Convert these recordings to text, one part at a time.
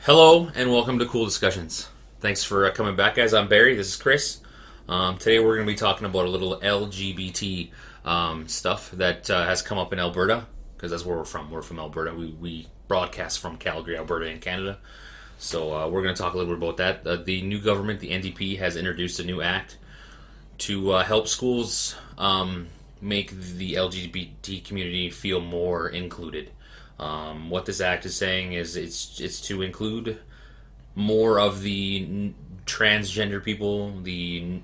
Hello and welcome to Coull Discussions. Thanks for coming back, guys. I'm Barry. This is Chris. Today we're going to be talking about a little LGBT stuff that has come up in Alberta, because that's where we're from. We're from Alberta. We broadcast from Calgary, Alberta, in Canada. So we're going to talk a little bit about that. The new government, the NDP, has introduced a new act to help schools make the LGBT community feel more included. What this act is saying is it's to include more of the transgender people, the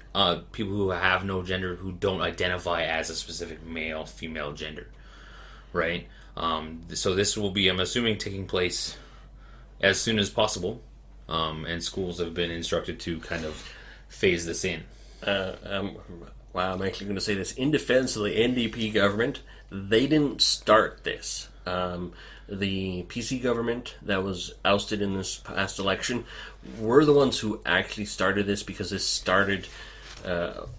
people who have no gender, who don't identify as a specific male, female gender, right? So this will be, I'm assuming, taking place as soon as possible, and schools have been instructed to kind of phase this in. Wow, I'm actually going to say this in defense of the NDP government. They didn't start this. The PC government that was ousted in this past election were the ones who actually started this, because this started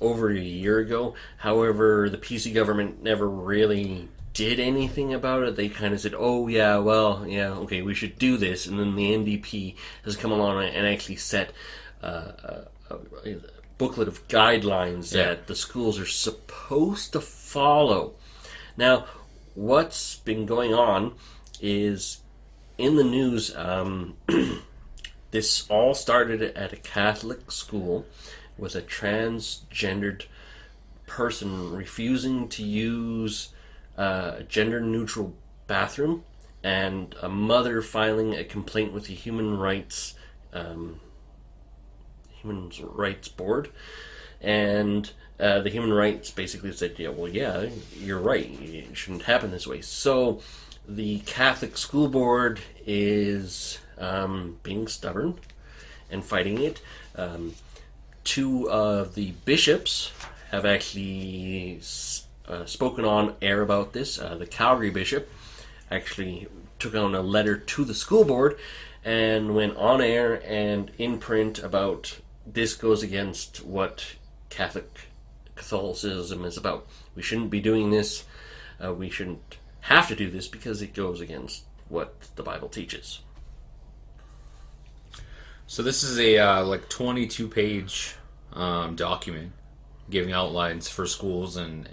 over a year ago. However, the PC government never really did anything about it. They kind of said, oh yeah, well, yeah, okay, we should do this. And then the NDP has come along and actually set a booklet of guidelines that the schools are supposed to follow. Now, what's been going on is, in the news, this all started at a Catholic school with a transgendered person refusing to use a gender-neutral bathroom, and a mother filing a complaint with the Human Rights Board, and the Human Rights basically said, yeah, you're right, it shouldn't happen this way. So the Catholic School Board is being stubborn and fighting it. Two of the bishops have actually spoken on air about this. The Calgary bishop actually took on a letter to the school board and went on air and in print about this goes against what Catholicism is about. We shouldn't be doing this. We shouldn't have to do this because it goes against what the Bible teaches. So this is a 22-page document giving outlines for schools and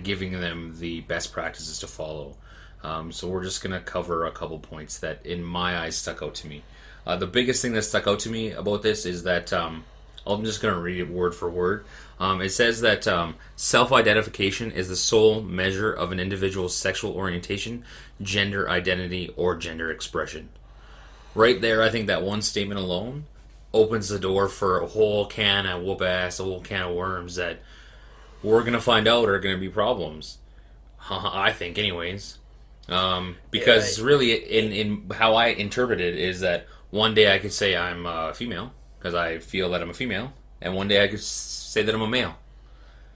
giving them the best practices to follow. So we're just going to cover a couple points that, in my eyes, stuck out to me. The biggest thing that stuck out to me about this is that, I'm just going to read it word for word. It says that self-identification is the sole measure of an individual's sexual orientation, gender identity, or gender expression. Right there, I think that one statement alone opens the door for a whole can of whoop-ass, a whole can of worms that we're going to find out are going to be problems. I think, anyways. Because really, in how I interpret it, is that one day I could say I'm female, because I feel that I'm a female, and one day I could say that I'm a male.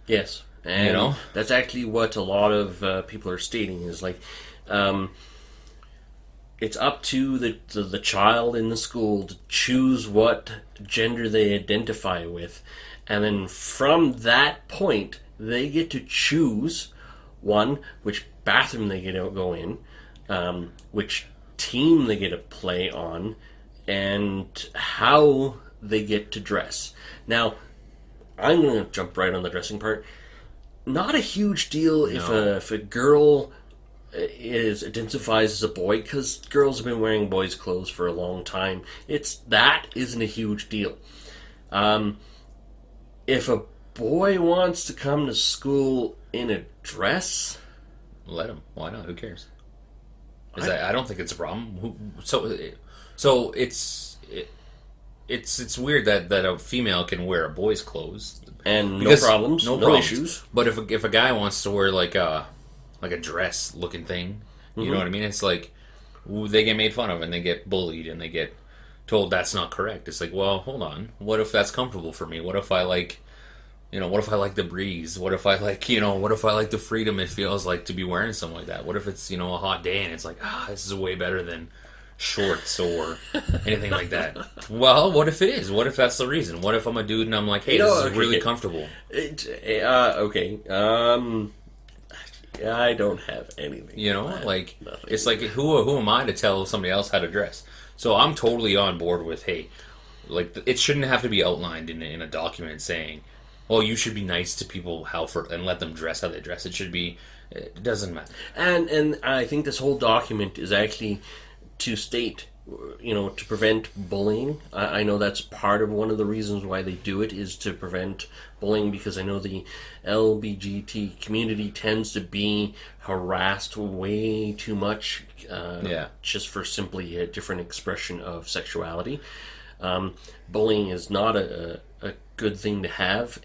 Yes, and that's actually what a lot of people are stating, is like, it's up to the child in the school to choose what gender they identify with, and then from that point, they get to choose, one, which bathroom they get to go in, which team they get to play on, and how they get to dress. Now, I'm going to jump right on the dressing part. Not a huge deal if a girl identifies as a boy, because girls have been wearing boys' clothes for a long time. That isn't a huge deal. If a boy wants to come to school in a dress, let him. Why not? Who cares? I don't think it's a problem. So it's weird that a female can wear a boy's clothes and no problems, no issues. But if a guy wants to wear like a dress looking thing, you know what I mean? It's like they get made fun of and they get bullied and they get told that's not correct. It's like, well, hold on. What if that's comfortable for me? What if I like, what if I like the breeze? What if I like, what if I like the freedom it feels like to be wearing something like that? What if it's, a hot day and it's like, this is way better than shorts or anything like that? Well, what if it is? What if that's the reason? What if I'm a dude and I'm like, hey, this is really comfortable? Okay. I don't have anything. Nothing. It's like, who am I to tell somebody else how to dress? So I'm totally on board with, hey, like it shouldn't have to be outlined in a document saying, well, you should be nice to people and let them dress how they dress. It should be, it doesn't matter. And I think this whole document is actually to state, to prevent bullying. I know that's part of one of the reasons why they do it, is to prevent bullying, because I know the LGBT community tends to be harassed way too much, just for simply a different expression of sexuality. Bullying is not a good thing to have,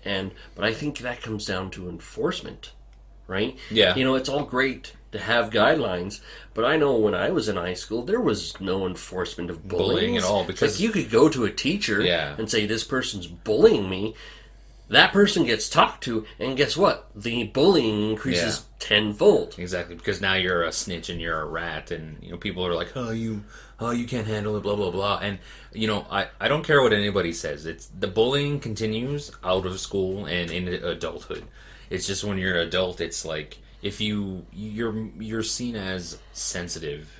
but I think that comes down to enforcement, right? Yeah. It's all great to have guidelines, but I know when I was in high school, there was no enforcement of bullying at all, because like, you could go to a teacher and say, this person's bullying me. That person gets talked to, and guess what? The bullying increases tenfold. Exactly, because now you're a snitch and you're a rat, and people are like, oh, you can't handle it, blah blah blah. And I don't care what anybody says. It's the bullying continues out of school and in adulthood. It's just when you're an adult, it's like if you're seen as sensitive.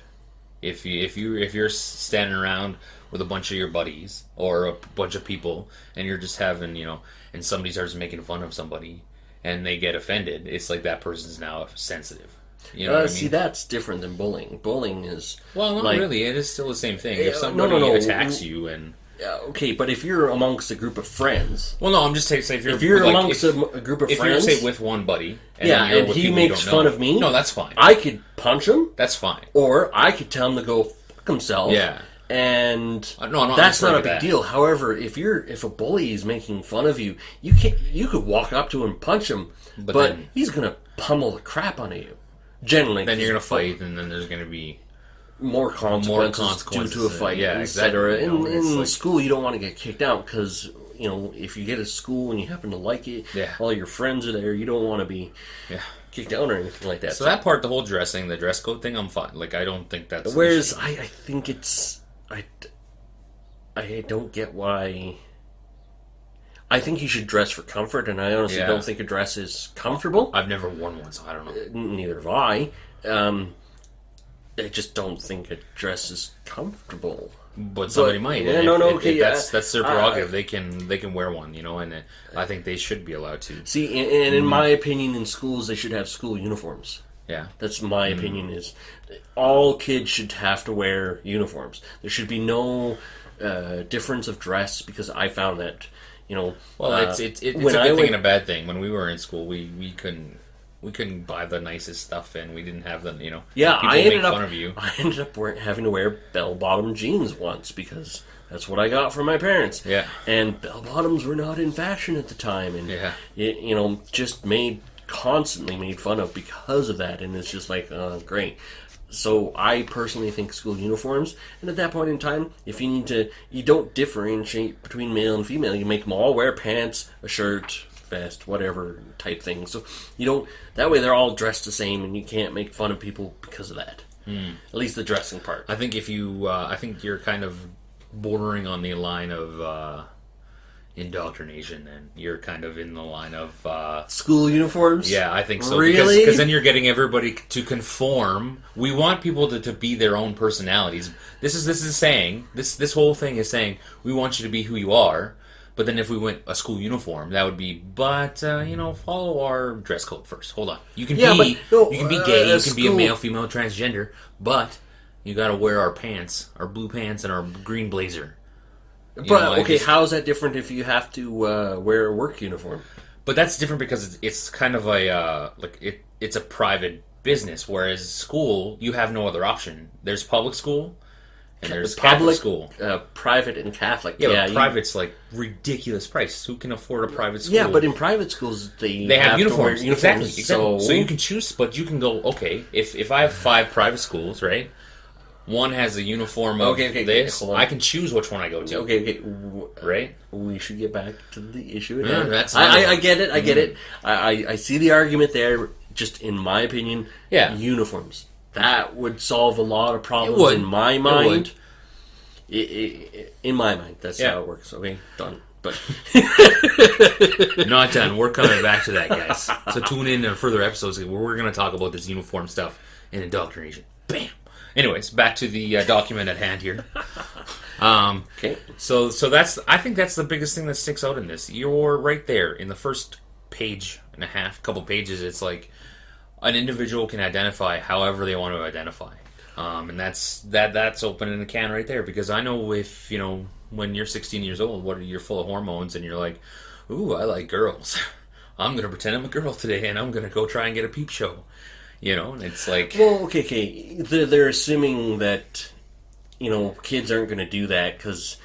If you're standing around with a bunch of your buddies or a bunch of people, and you're just having and somebody starts making fun of somebody and they get offended, it's like that person's now sensitive. You know what I mean? See, that's different than bullying. Bullying is... Well, not like, really. It is still the same thing. If somebody attacks you and... Okay, but if you're amongst a group of friends... Well, no, I'm just saying, if you're amongst a group of friends... If you're, say, with one buddy... And he makes fun of me... No, that's fine. I could punch him. That's fine. Or I could tell him to go fuck himself. Yeah. And that's not a big deal. However, if a bully is making fun of you, you could walk up to him and punch him, but then, he's gonna pummel the crap out of you. Generally, then you're gonna fight, and then there's gonna be more consequences due to a fight, etc. In school, you don't want to get kicked out because if you get a school and you happen to like it, all your friends are there. You don't want to be kicked out or anything like that. So that part, the whole the dress code thing, I'm fine. Like I don't think that's. Whereas I think it's. I don't get why. I think you should dress for comfort, and I honestly don't think a dress is comfortable. I've never worn one, so I don't know. Neither have I. I just don't think a dress is comfortable. But somebody might. Okay, that's their prerogative. They can wear one, and I think they should be allowed to. See, and in my opinion, in schools they should have school uniforms. Yeah, that's my opinion. Is all kids should have to wear uniforms. There should be no difference of dress, because I found that Well, it's a good thing and a bad thing. When we were in school, we couldn't buy the nicest stuff, and we didn't have them. Yeah, people make fun of you. I ended up having to wear bell-bottom jeans once because that's what I got from my parents. Yeah, and bell-bottoms were not in fashion at the time, and just constantly made fun of because of that, and it's just like, great. So I personally think school uniforms, and at that point in time, if you don't differentiate between male and female. You make them all wear pants, a shirt, vest, whatever type thing. So that way they're all dressed the same, and you can't make fun of people because of that. At least the dressing part. I think I think you're kind of bordering on the line of indoctrination, and you're kind of in the line of school uniforms. Yeah, I think so. Really? Because then you're getting everybody to conform. We want people to be their own personalities. This is saying this whole thing is saying we want you to be who you are. But then if we went a school uniform, that would be, follow our dress code first. Hold on. You can be gay, you can be a male, female, transgender, but you got to wear our pants, our blue pants, and our green blazer. How is that different if you have to wear a work uniform? But that's different because it's kind of it's a private business, whereas school, you have no other option. There's public school, and there's Catholic school. Private and Catholic. Yeah, but private's like ridiculous price. Who can afford a private school? Yeah, but in private schools, they have uniforms. Exactly. So you can choose, but you can go, okay, if I have 5 private schools, right? One has a uniform of this. I can choose which one I go to. Okay. Right? We should get back to the issue. I get it. I get it. I see the argument there. Just in my opinion, uniforms. That would solve a lot of problems in my mind. In my mind, that's how it works. Okay, done. But not done. We're coming back to that, guys. So tune in to further episodes where we're going to talk about this uniform stuff and indoctrination. Bam. Anyways, back to the document at hand here. Okay. So I think that's the biggest thing that sticks out in this. You're right there in the first page and a half, couple pages. It's like an individual can identify however they want to identify, and that's opening the can right there. Because I know if when you're 16 years old, you're full of hormones, and you're like, "Ooh, I like girls. I'm gonna pretend I'm a girl today, and I'm gonna go try and get a peep show." And it's like, well, okay. They're assuming that kids aren't going to do that because.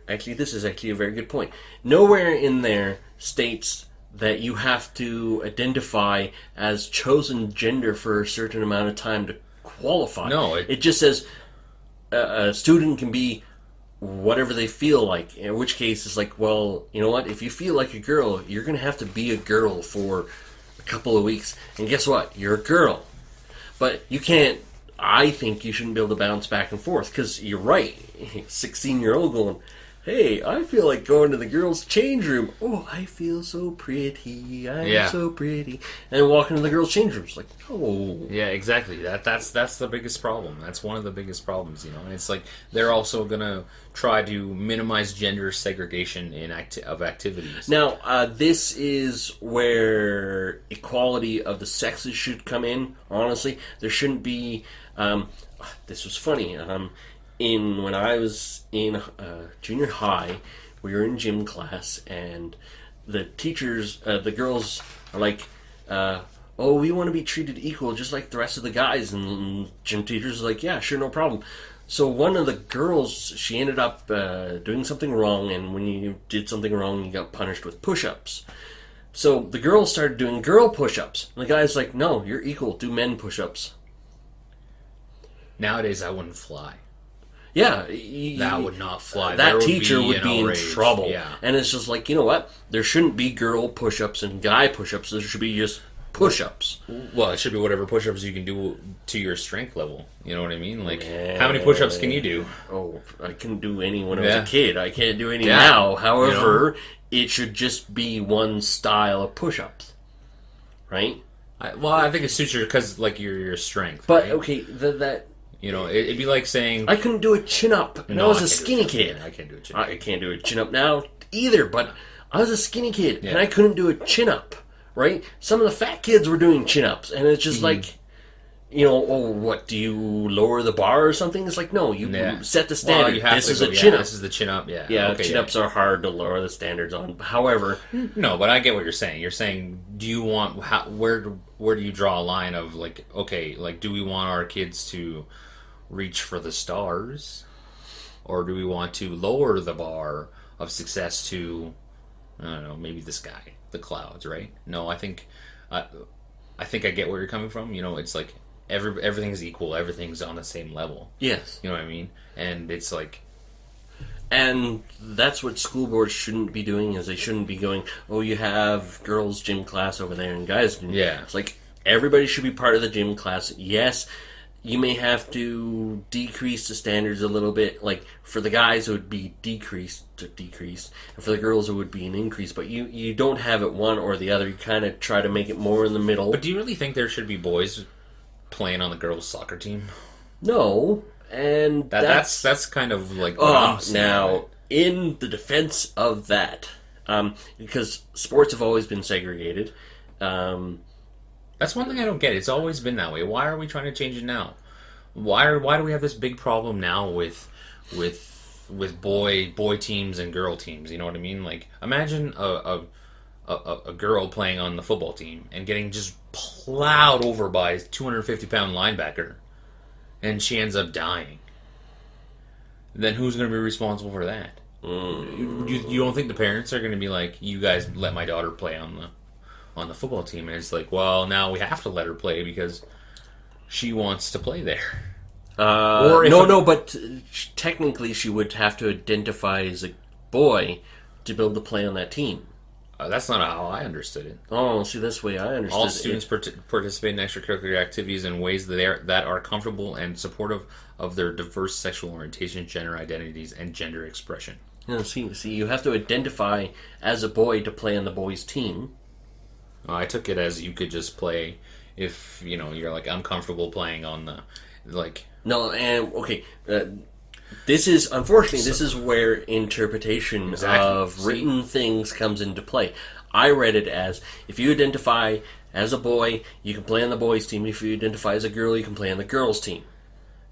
Actually, this is actually a very good point. Nowhere in there states that you have to identify as chosen gender for a certain amount of time to qualify. No, it just says a student can be whatever they feel like. In which case, it's like, well, you know what? If you feel like a girl, you're going to have to be a girl for a couple of weeks. And guess what? You're a girl. But you can't. I think you shouldn't be able to bounce back and forth because you're right. 16-year-old going, hey, I feel like going to the girls' change room. Oh, I feel so pretty. I'm so pretty. And walk into the girls' change room. It's like, oh. Yeah, exactly. That's the biggest problem. That's one of the biggest problems, And it's like they're also going to try to minimize gender segregation of activities. Now, this is where equality of the sexes should come in, honestly. There shouldn't be... this was funny. When I was in junior high, we were in gym class, and the teachers, the girls, are like, "Oh, we want to be treated equal, just like the rest of the guys." And gym teachers are like, "Yeah, sure, no problem." So one of the girls, she ended up doing something wrong, and when you did something wrong, you got punished with push-ups. So the girls started doing girl push-ups, and the guy's like, "No, you're equal. Do men push-ups." Nowadays, I wouldn't fly. Yeah. That would not fly. That teacher would be in trouble. Yeah. And it's just like, you know what? There shouldn't be girl push-ups and guy push-ups. There should be just push-ups. Well, it should be whatever push-ups you can do to your strength level. You know what I mean? Like, how many push-ups can you do? Oh, I couldn't do any when I was a kid. I can't do any Yeah. now. However, it should just be one style of push-ups. Right? I think it suits your strength. But, right? okay, that... It'd be like saying... I couldn't do a chin-up when I was a skinny kid. I can't do a chin-up. I can't do a chin-up now either, but I was a skinny kid, and I couldn't do a chin-up, right? Some of the fat kids were doing chin-ups, and it's just like, what, do you lower the bar or something? It's like, no, you set the standard. Well, this is a chin-up. This is the chin-up, yeah. Yeah, okay, chin-ups are hard to lower the standards on. However... No, but I get what you're saying. You're saying, do you want... where do you draw a line of, like, okay, like, do we want our kids to... reach for the stars, or do we want to lower the bar of success to, I don't know, maybe the sky, the clouds, right? No, I think I get where you're coming from. It's like everything's equal, everything's on the same level. Yes, you know what I mean. And it's like, and that's what school boards shouldn't be doing. Is they shouldn't be going, oh, you have girls' gym class over there and guys' gym. Yeah, it's like everybody should be part of the gym class. Yes. You may have to decrease the standards a little bit. Like, for the guys, it would be decreased. And for the girls, it would be an increase. But you don't have it one or the other. You kind of try to make it more in the middle. But do you really think there should be boys playing on the girls' soccer team? No. And that's kind of like... now, in the defense of that, because sports have always been segregated... That's one thing I don't get. It's always been that way. Why are we trying to change it now? Why do we have this big problem now with boy teams and girl teams? You know what I mean? Like, imagine a girl playing on the football team and getting just plowed over by a 250-pound linebacker, and she ends up dying. Then who's going to be responsible for that? You don't think the parents are going to be like, you guys let my daughter play on the football team? And it's like, well, now we have to let her play because she wants to play there. But technically she would have to identify as a boy to be able to play on that team. That's not how I understood it. Oh, see, that's the way I understood it. All students participate in extracurricular activities in ways that are comfortable and supportive of their diverse sexual orientation, gender identities, and gender expression. See, you have to identify as a boy to play on the boys' team. I took it as you could just play if you're like uncomfortable playing on the like. No, and okay. This is, unfortunately, this is where interpretation Exactly. of written things comes into play. I read it as, if you identify as a boy, you can play on the boys' team. If you identify as a girl, you can play on the girls' team.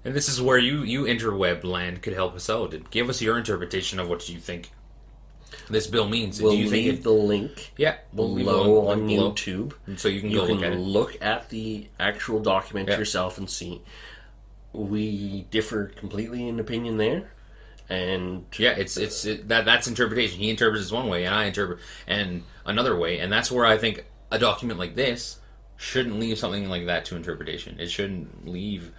And this is where you interweb land could help us out and give us your interpretation of what you think this bill means. We'll Do you think leave the link below on YouTube. so you can You go can look at the actual document Yeah. yourself and see. We differ completely in opinion there, and Yeah, that's interpretation. He interprets it one way, and I interpret and another way, and that's where I think a document like this shouldn't leave something like that to interpretation. It shouldn't leave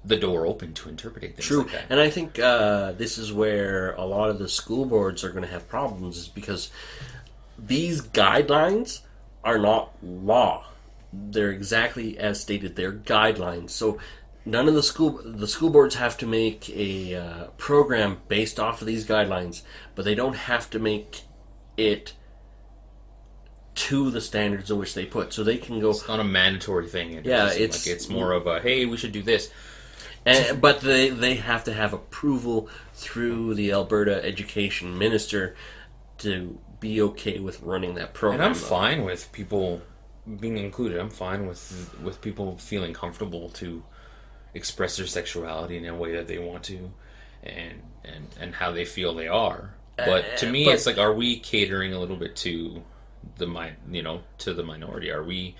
the door open to interpret things true. like that. And I think this is where a lot of the school boards are going to have problems, is because these guidelines are not law. They're exactly as stated. They're guidelines. So none of the school boards have to make a program based off of these guidelines, but they don't have to make it to the standards in which they put. So they can go. It's not a mandatory thing. It's more of a, hey, we should do this. But they have to have approval through the Alberta Education Minister to be okay with running that program. And I'm fine with people being included. I'm fine with people feeling comfortable to express their sexuality in a way that they want to, and how they feel they are. But to me, it's like, are we catering a little bit to the minority? Are we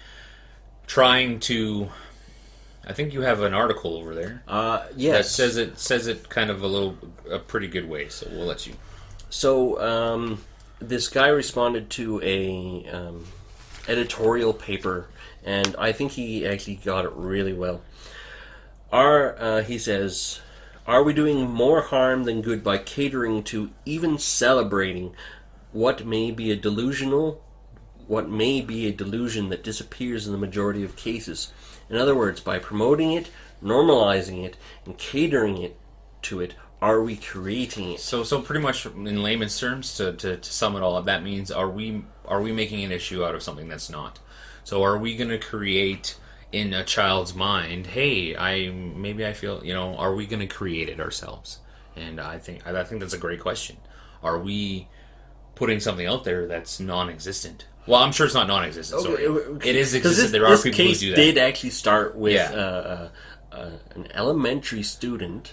trying to? I think you have an article over there. Yes. That says it kind of a pretty good way. So we'll let you. So this guy responded to a editorial paper, and I think he actually got it really well. He says, "Are we doing more harm than good by catering to, even celebrating, what may be a delusion that disappears in the majority of cases? In other words, by promoting it, normalizing it, and catering it to it, are we creating it?" So pretty much in layman's terms, to sum it all up, that means are we making an issue out of something that's not? So are we going to create in a child's mind, hey, I feel, are we going to create it ourselves? And I think that's a great question. Are we putting something out there that's non-existent? Well, I'm sure it's not non-existent. Sorry, it is existent. There are people who do that. This case did actually start with an elementary student,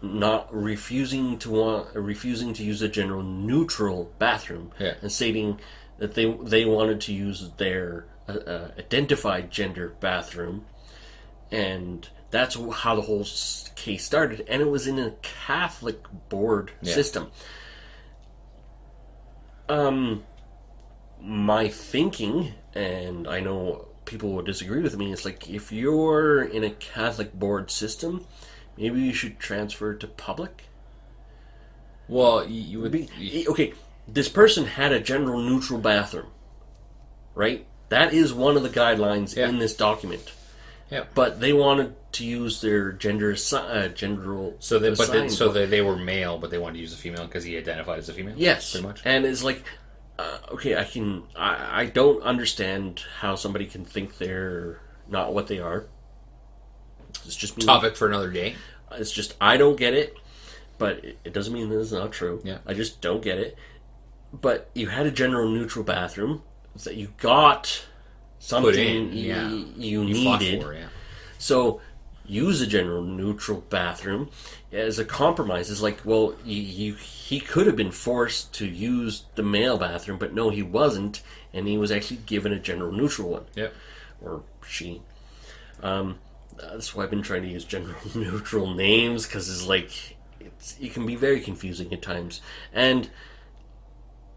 not refusing to use a gender neutral bathroom, and stating that they wanted to use their identified gender bathroom, and that's how the whole case started. And it was in a Catholic board system. My thinking, and I know people will disagree with me, is like, if you're in a Catholic board system, maybe you should transfer to public. Well, you would be okay. This person had a gender neutral bathroom, right? That is one of the guidelines in this document. Yeah, but they wanted to use their gender So they were male, but they wanted to use a female because he identified as a female. Yes, pretty much. And it's like, okay, I don't understand how somebody can think they're not what they are. It's just me. Topic for another day. It's just, I don't get it, but it doesn't mean that it's not true. Yeah, I just don't get it. But you had a gender neutral bathroom that you got something you needed. For, So use a gender neutral bathroom as a compromise. It's like, well, he could have been forced to use the male bathroom, but no, he wasn't, and he was actually given a gender neutral one. Yep. Or she. That's why I've been trying to use gender neutral names, because it's like, it can be very confusing at times. And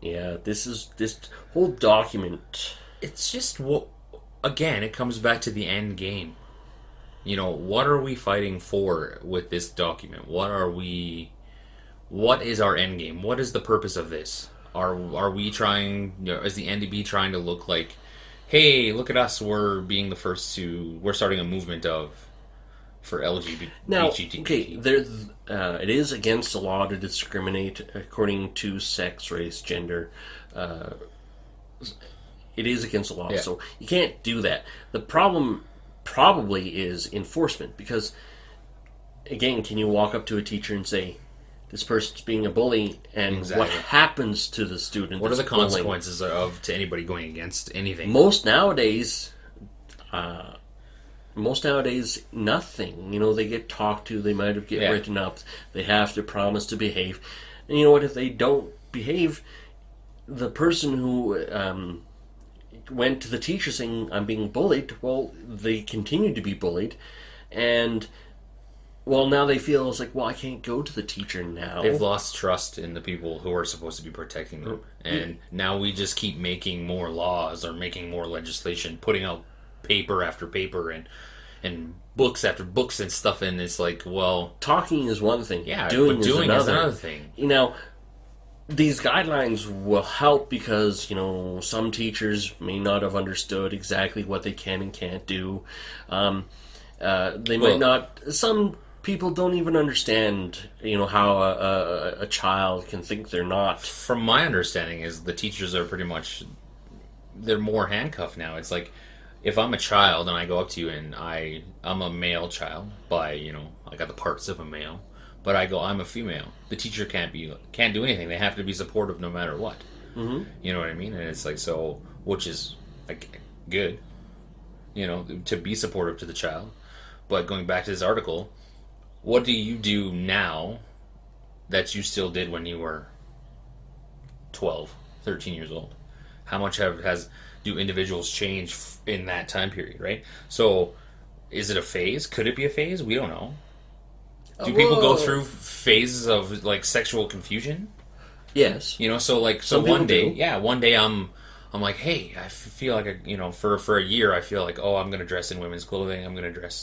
yeah, this whole document. It's just, again, it comes back to the end game. What are we fighting for with this document? What is our end game? What is the purpose of this? Are we trying, is the NDP trying to look like, hey, look at us, we're starting a movement for LGBT. Now, okay, it is against the law to discriminate according to sex, race, gender. it is against the law. Yeah. So you can't do that. The problem probably is enforcement, because again, can you walk up to a teacher and say, this person's being a bully, and Exactly. what happens to the student? What are the that's bullying? consequences to anybody going against anything? Most nowadays, nothing. You know, they get talked to, they might have get written up, they have to promise to behave. And you know what, if they don't behave, the person who went to the teacher saying, I'm being bullied, well, they continue to be bullied, and well, now they feel it's like, well, I can't go to the teacher now. They've lost trust in the people who are supposed to be protecting them. And now we just keep making more laws or making more legislation, putting out paper after paper and books after books and stuff, and it's like, well... Talking is one thing. Yeah, doing but doing is is another thing. You know, these guidelines will help because, you know, some teachers may not have understood exactly what they can and can't do. They might not... Some people don't even understand, you know, how a child can think they're not. From my understanding is the teachers are pretty much... They're more handcuffed now. It's like, if I'm a child and I go up to you and I'm a male child by, you know, I got the parts of a male, but I go, I'm a female. The teacher can't do anything. They have to be supportive no matter what. Mm-hmm. You know what I mean? And it's like, so, which is like good, you know, to be supportive to the child. But going back to this article, what do you do now that you still did when you were 12, 13 years old? How much do individuals change in that time period, right? So, is it a phase? Could it be a phase? We don't know. Do people go through phases of like sexual confusion? Yes. You know, so one day I'm like, hey, I feel like for a year I feel like, oh, I'm gonna dress in women's clothing.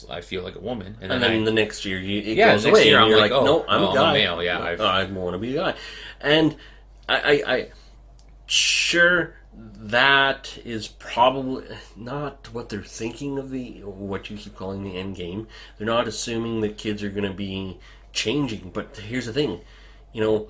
I feel like a woman, and then the next year it goes next away. Year and I'm you're like, oh, no, I'm a guy. I'm a male. Yeah, I want to be a guy, and I sure that is probably not what they're thinking of what you keep calling the end game. They're not assuming that kids are going to be changing. But here's the thing, you know,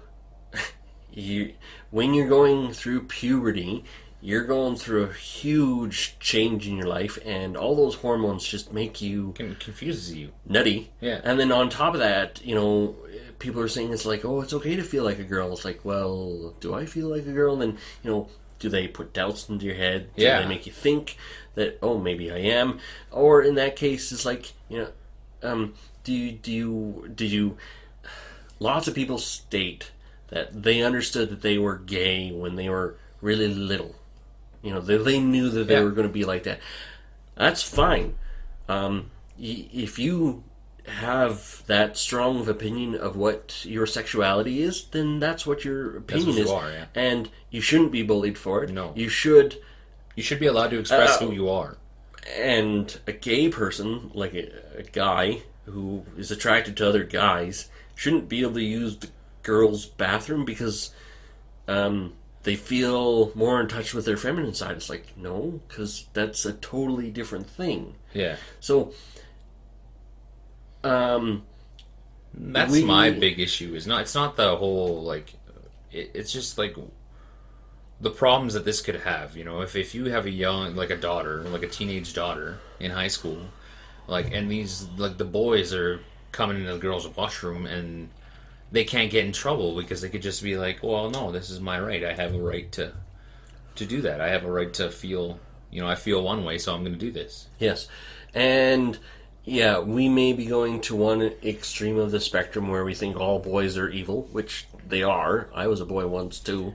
when you're going through puberty, you're going through a huge change in your life, and all those hormones just make you confuses you nutty. Yeah, and then on top of that, you know, people are saying it's like, oh, it's okay to feel like a girl. It's like, well, do I feel like a girl? And then, you know, do they put doubts into your head? Do they make you think that, oh, maybe I am? Or in that case, it's like, you know, do you? Lots of people state that they understood that they were gay when they were really little. You know, they knew that they were going to be like that. That's fine. If you have that strong of opinion of what your sexuality is, then that's what your opinion is. And you shouldn't be bullied for it. No. You should be allowed to express who you are. And a gay person, like a guy who is attracted to other guys, shouldn't be able to use the girls' bathroom because they feel more in touch with their feminine side. It's like, no, because that's a totally different thing. Yeah. So that's my big issue. It's not the whole, like, it's just like the problems that this could have. You know, if you have a daughter, like a teenage daughter in high school, like, and these, like, the boys are coming into the girls' washroom and they can't get in trouble because they could just be like, well, no, this is my right. I have a right to do that. I have a right to feel, you know, I feel one way, so I'm going to do this. Yes. And yeah, we may be going to one extreme of the spectrum where we think all boys are evil, which they are. I was a boy once too.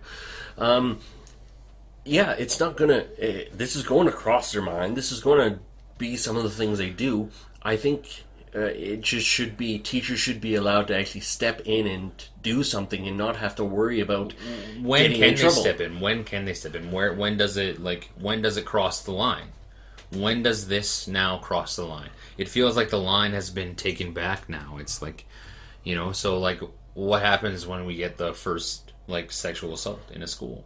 Yeah, it's not gonna. This is going to cross their mind. This is going to be some of the things they do. I think it just should be, teachers should be allowed to actually step in and do something and not have to worry about when getting in trouble. step in. When can they step in? When does it cross the line? When does this now cross the line? It feels like the line has been taken back now. It's like, you know, so like, what happens when we get the first, like, sexual assault in a school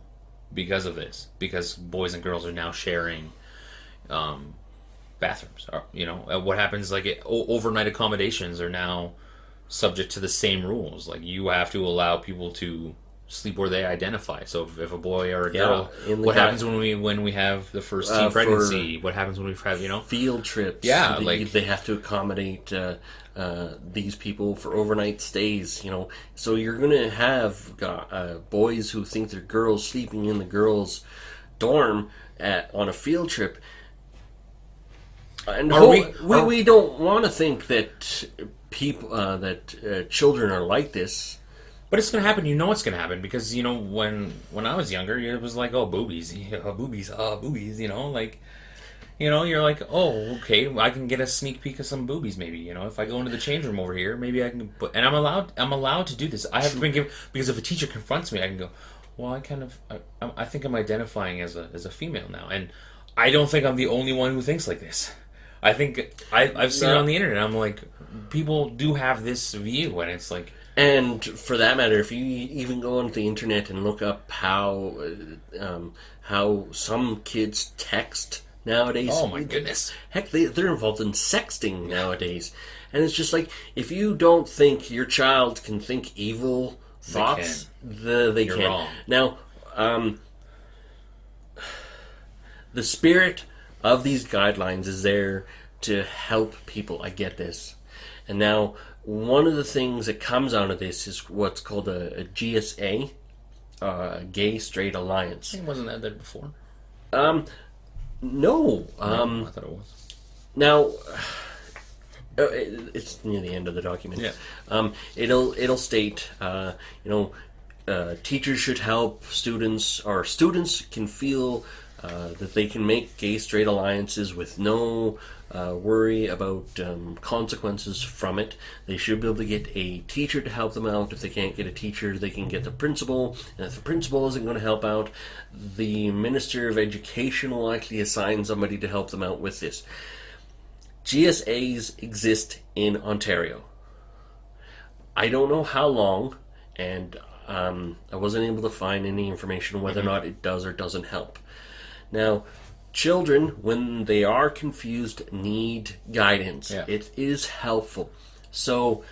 because of this? Because boys and girls are now sharing bathrooms. You know, what happens, like, overnight accommodations are now subject to the same rules. Like, you have to allow people to sleep where they identify. So if a boy or a Yeah, girl, in the what guy- happens when we have the first teen pregnancy? What happens when we have, you know? Field trips. Yeah, they have to accommodate these people for overnight stays. You know, so you're gonna have boys who think they're girls sleeping in the girls' dorm on a field trip. And we don't want to think that people children are like this. But it's gonna happen. You know it's gonna happen because, you know, when I was younger, it was like, oh, boobies, boobies. You know, like, you know, you're like, oh, okay, I can get a sneak peek of some boobies, maybe. You know, if I go into the change room over here, maybe I can. And I'm allowed to do this. I haven't been given, because if a teacher confronts me, I can go, well, I think I'm identifying as a female now, and I don't think I'm the only one who thinks like this. I think I've seen it on the internet. I'm like, people do have this view, and it's like. And for that matter, if you even go onto the internet and look up how some kids text nowadays, Oh my goodness! Heck, they're involved in sexting nowadays, and it's just like, if you don't think your child can think evil thoughts, they You're can. wrong. Now, the spirit of these guidelines is there to help people. I get this. And now, one of the things that comes out of this is what's called a GSA, Gay Straight Alliance. It wasn't that there before. No. I thought it was. Now, it's near the end of the document. Yeah. It'll state, teachers should help students, or students can feel that they can make gay straight alliances with no worry about consequences from it. They should be able to get a teacher to help them out. If they can't get a teacher, they can get the principal. And if the principal isn't going to help out, the Minister of Education will likely assign somebody to help them out with this. GSAs exist in Ontario. I don't know how long, and I wasn't able to find any information whether or not it does or doesn't help. Now, children, when they are confused, need guidance. Yeah. It is helpful. So,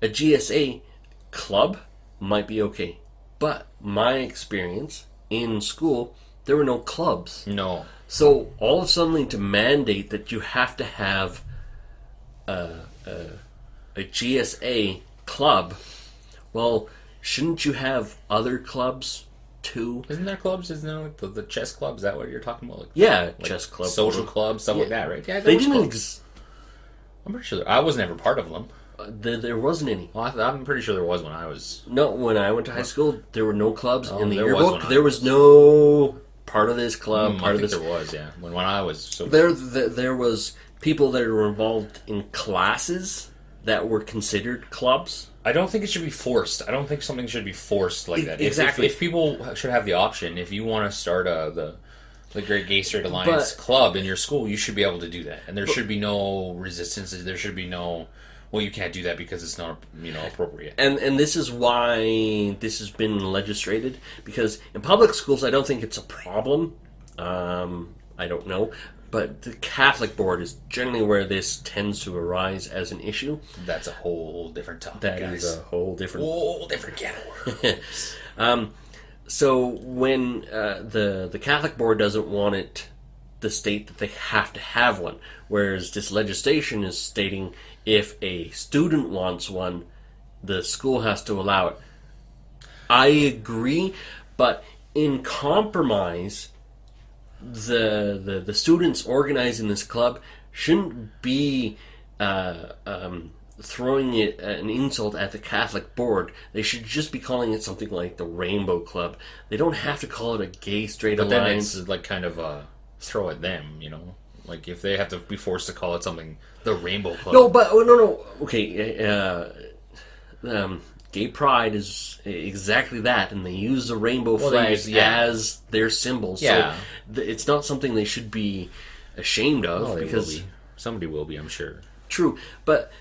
a GSA club might be okay. But my experience in school, there were no clubs. No. So, all of a sudden, to mandate that you have to have a GSA club, well, shouldn't you have other clubs too? Isn't there clubs? Isn't there like the chess club? Is that what you're talking about? Like, Yeah, like chess club. social clubs, stuff like that, right? Yeah, They was didn't clubs. I'm pretty sure. I was never part of them. there wasn't any. Well, I'm pretty sure there was when I was. No, when I went to high school, there were no clubs. In the there was yearbook, when I there was no part of this club, I part of think this. there was, yeah. When I was. So There was people that were involved in classes that were considered clubs. I don't think it should be forced. I don't think something should be forced like that. Exactly. If people should have the option, if you want to start the Great Gay Straight Alliance club in your school, you should be able to do that. And there should be no resistance. There should be no, well, you can't do that because it's not, appropriate. And this is why this has been legislated, because in public schools, I don't think it's a problem. I don't know. But the Catholic board is generally where this tends to arise as an issue. That's a whole different topic, That guys. is a whole different can of worms. So when the Catholic board doesn't want it to state that they have to have one, whereas this legislation is stating if a student wants one, the school has to allow it. I agree, but in compromise, the students organizing this club shouldn't be throwing it an insult at the Catholic board. They should just be calling it something like the Rainbow Club. They don't have to call it a gay straight But alliance. then it's like kind of throw at them, Like if they have to be forced to call it something, the Rainbow Club. No. Okay, Gay Pride is exactly that, and they use the rainbow flag as their symbol. Yeah. So it's not something they should be ashamed of, They because will be. Somebody will be, I'm sure. true, but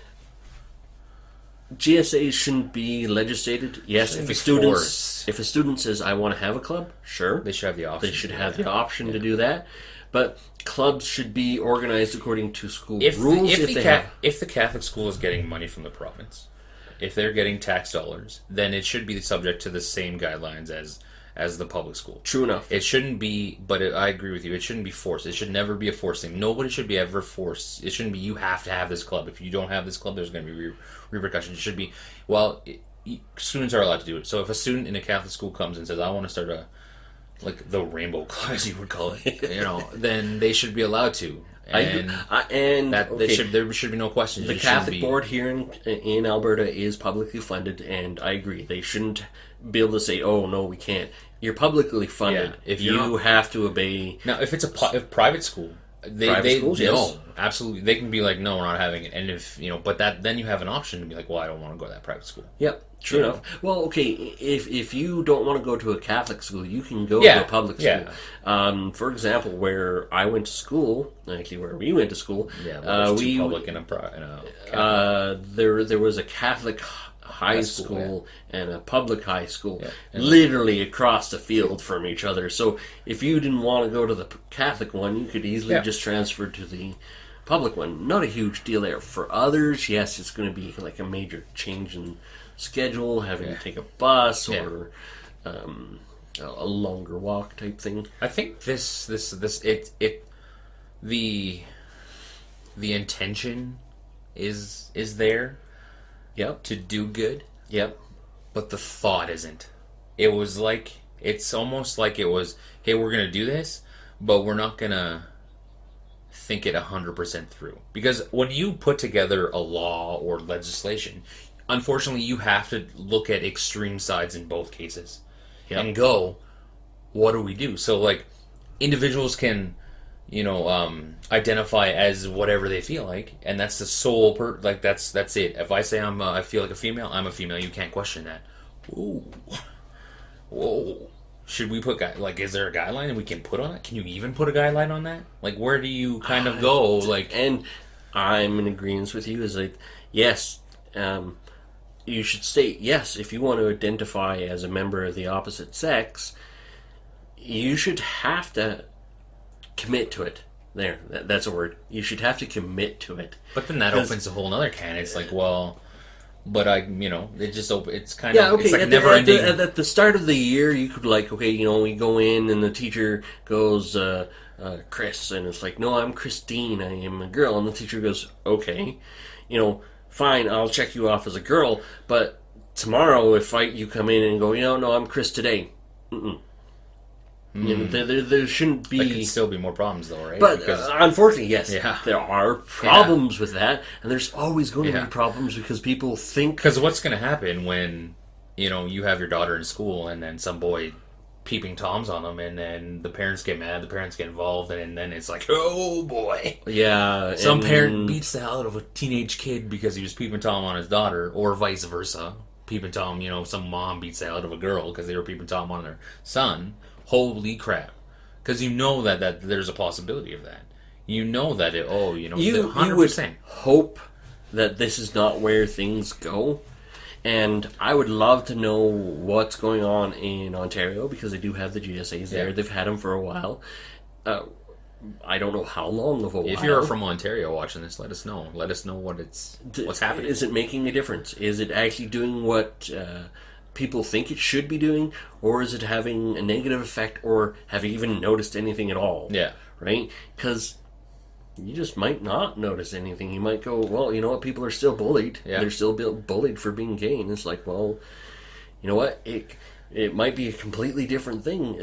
GSAs shouldn't be legislated. Yes, Shouldn't if be a forced. student says I want to have a club, sure, They should have the option. they should have the option to do that. But clubs should be organized according to school rules. If the Catholic school is getting money from the province, if they're getting tax dollars, then it should be subject to the same guidelines as the public school. True enough. It shouldn't be, but I agree with you. It shouldn't be forced. It should never be a forced thing. Nobody should be ever forced. It shouldn't be you have to have this club. If you don't have this club, there's going to be repercussions. It should be, well, students are allowed to do it. So if a student in a Catholic school comes and says, I want to start the Rainbow Club, as you would call it, then they should be allowed to. And there should be no question. The Catholic board here in Alberta is publicly funded, and I agree. They shouldn't be able to say, "Oh no, we can't." You're publicly funded. Yeah, if you have to obey. Now, if it's a private school, schools, yes. No, absolutely, they can be like, "No, we're not having it." And if but then you have an option to be like, "Well, I don't want to go to that private school." Yep. True enough. Well, okay, if you don't want to go to a Catholic school, you can go to a public school. Yeah. For example, where I went to school, actually where we went to school, we public and a Catholic. There was a Catholic high school and a public high school, yeah. literally across the field from each other. So if you didn't want to go to the Catholic one, you could easily just transfer to the public one. Not a huge deal there. For others, yes, it's going to be like a major change in schedule, having to take a bus or a longer walk type thing. I think the intention is there. Yep. To do good. Yep. But the thought isn't. It's almost like it was, hey, we're gonna do this, but we're not gonna think it 100% through. Because when you put together a law or legislation, unfortunately, you have to look at extreme sides in both cases and go, what do we do? So, like, individuals can, identify as whatever they feel like, and that's the sole that's it. If I say I feel like a female, I'm a female. You can't question that. Ooh, whoa. Should we put is there a guideline that we can put on it? Can you even put a guideline on that? Like, where do you kind of go? Like, and I'm in agreement with you. Is like, yes. You should state, yes, if you want to identify as a member of the opposite sex, you should have to commit to it. There, that's a word. You should have to commit to it. But then that opens a whole other can. It's like, well, but it just it's kind of, it's like never ending. At the start of the year, you could we go in and the teacher goes, Chris, and it's like, no, I'm Christine, I am a girl, and the teacher goes, okay, fine, I'll check you off as a girl, but tomorrow if you come in and go, no, I'm Chris today. Mm-mm. There shouldn't be... There could still be more problems, though, right? But unfortunately, yes, there are problems with that, and there's always going to be problems because people think... Because what's going to happen when, you have your daughter in school and then some boy peeping toms on them, and then the parents get mad, the parents get involved, and then it's like, oh boy. Yeah. Some parent beats the hell out of a teenage kid because he was peeping tom on his daughter, or vice versa. Peeping tom, some mom beats the hell out of a girl because they were peeping tom on their son. Holy crap. Because that there's a possibility of that. You know that it, 100%. You would hope that this is not where things go. And I would love to know what's going on in Ontario, because they do have the GSAs there. They've had them for a while. I don't know how long of a while. If you're from Ontario watching this, let us know. Let us know what's happening. Is it making a difference? Is it actually doing what people think it should be doing? Or is it having a negative effect? Or have you even noticed anything at all? Yeah. Right? Because you just might not notice anything. You might go, well, you know what? People are still bullied. Yeah. They're still bullied for being gay. And it's like, well, you know what? It might be a completely different thing.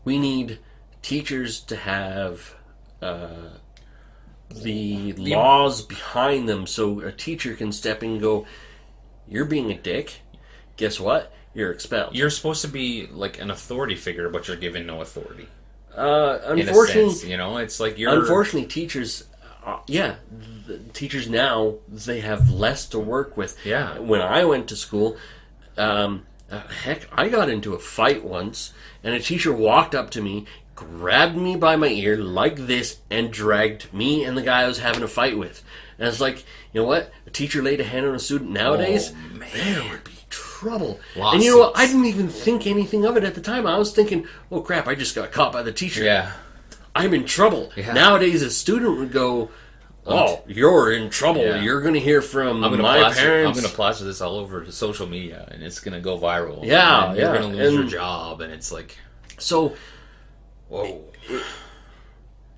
We need teachers to have the laws behind them, so a teacher can step in and go, you're being a dick. Guess what? You're expelled. You're supposed to be like an authority figure, but you're given no authority. Unfortunately, sense, it's like you're... Unfortunately, teachers, teachers now, they have less to work with. Yeah. When I went to school, I got into a fight once, and a teacher walked up to me, grabbed me by my ear like this, and dragged me and the guy I was having a fight with. And it's like, you know what? A teacher laid a hand on a student nowadays, there would be trouble. Lawsuits. And you know what? I didn't even think anything of it at the time. I was thinking, oh crap, I just got caught by the teacher. Yeah. I'm in trouble. Yeah. Nowadays, a student would go, oh, you're in trouble. Yeah. You're going to hear from I'm my gonna parents. plaster this all over social media, and it's gonna go viral. Yeah, and you're yeah. gonna lose your job, and it's like, So, whoa.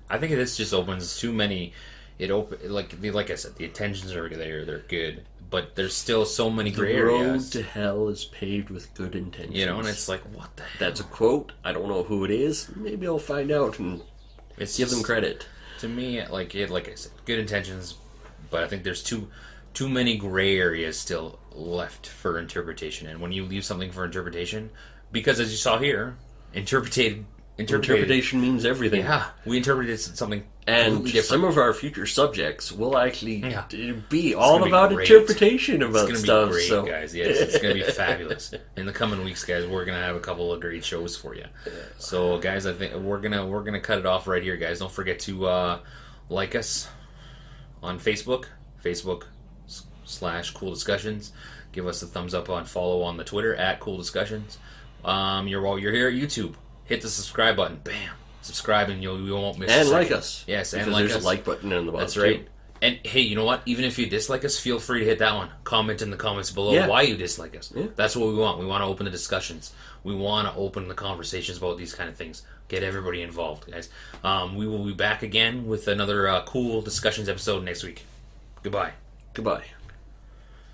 I think this just opens too many. Like I said, the intentions are there; they're good, but there's still so many gray the road areas. to hell is paved with good intentions. You know, and it's like, what the hell? That's a quote. I don't know who it is. Maybe I'll find out and give them credit. To me, like I said, good intentions, but I think there's too many gray areas still left for interpretation. And when you leave something for interpretation, because as you saw here, Interpretation means everything. Yeah, we interpreted something And completely different. some of our future subjects will actually Yeah. be all gonna be about great. interpretation about It's stuff. gonna be great, So guys. Yes, it's gonna be fabulous. In the coming weeks, guys, we're gonna have a couple of great shows for you. So, guys, I think we're gonna cut it off right here, guys. Don't forget to like us on Facebook/Coull Discussions. Give us a thumbs up on follow on the Twitter @Coull Discussions. While you're here at YouTube, hit the subscribe button. Bam, subscribe, and you won't miss. and a like second. us. Yes, and because like there's us. a like button in the bottom. That's right. And hey, you know what? Even if you dislike us, feel free to hit that one. Comment in the comments below Yeah. why you dislike us. Yeah. That's what we want. We want to open the discussions. We want to open the conversations about these kind of things. Get everybody involved, guys. We will be back again with another Coull Discussions episode next week. Goodbye. Goodbye.